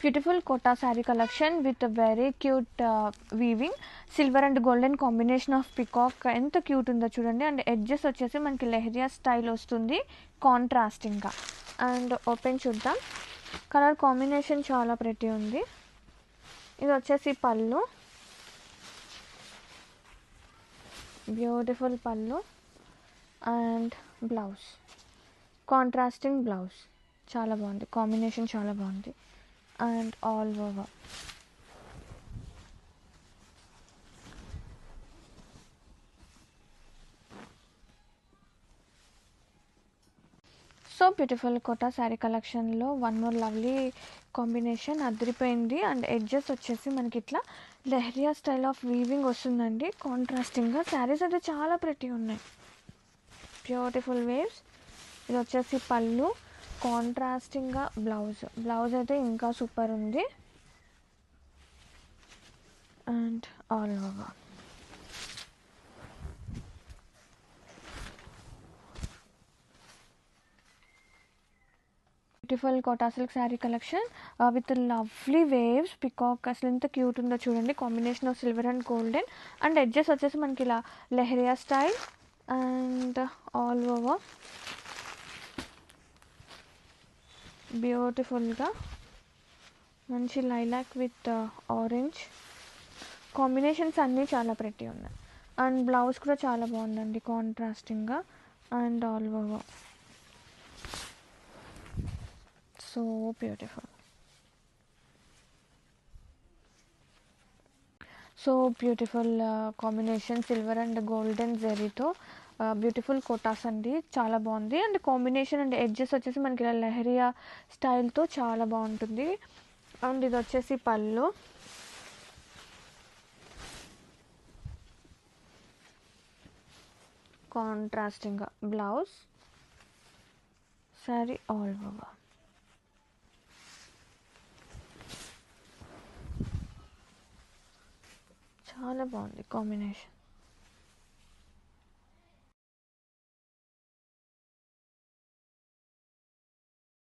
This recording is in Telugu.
Beautiful Kota sari collection with very cute weaving silver and golden combination of peacock ఎంత క్యూట్ ఉందో చూడండి. అండ్ ఎడ్జెస్ వచ్చేసి మనకి లెహరియా స్టైల్ వస్తుంది కాంట్రాస్టింగ్గా. అండ్ ఓపెన్ చూద్దాం. కలర్ కాంబినేషన్ చాలా ప్రెటీ ఉంది. ఇది వచ్చేసి పళ్ళు, బ్యూటిఫుల్ పళ్ళు అండ్ బ్లౌజ్, కాంట్రాస్టింగ్ బ్లౌజ్ చాలా బాగుంది, కాంబినేషన్ చాలా బాగుంది. And all over so beautiful Kota sari కలెక్షన్లో వన్ మోర్ లవ్లీ కాంబినేషన్ అదిరిపోయింది. అండ్ ఎడ్జెస్ వచ్చేసి మనకి ఇట్లా లెహరియా స్టైల్ ఆఫ్ వీవింగ్ వస్తుందండి కాంట్రాస్టింగ్గా. శారీస్ అయితే చాలా ప్రెటీ ఉన్నాయి, బ్యూటిఫుల్ వేవ్స్. ఇది వచ్చేసి పళ్ళు, కాంట్రాస్టింగ్గా బ్లౌజ్ అయితే ఇంకా సూపర్ ఉంది. And all over beautiful Kota silk sari collection with lovely waves peacock. అసలు ఎంత క్యూట్ ఉందో చూడండి, combination of silver and golden. And edges వచ్చేసి మనకి ఇలా lehariya style. And all over బ్యూటిఫుల్గా మంచి లైలాక్ విత్ ఆరెంజ్ కాంబినేషన్స్ అన్నీ చాలా ప్రెటీ ఉన్నాయి. అండ్ బ్లౌజ్ కూడా చాలా బాగుందండి కాంట్రాస్టింగ్గా. And all over so beautiful, so beautiful combination silver and golden జెరీతో బ్యూటిఫుల్ కోటాస్ అండి, చాలా బాగుంది. అండ్ కాంబినేషన్ అండ్ ఎడ్జెస్ వచ్చేసి మనకి ఇలా లెహరియా స్టైల్తో చాలా బాగుంటుంది. అండ్ ఇది వచ్చేసి పళ్ళు, కాంట్రాస్టింగ్గా బ్లౌజ్, శారీ ఆల్ ఓవర్ చాలా బాగుంది కాంబినేషన్.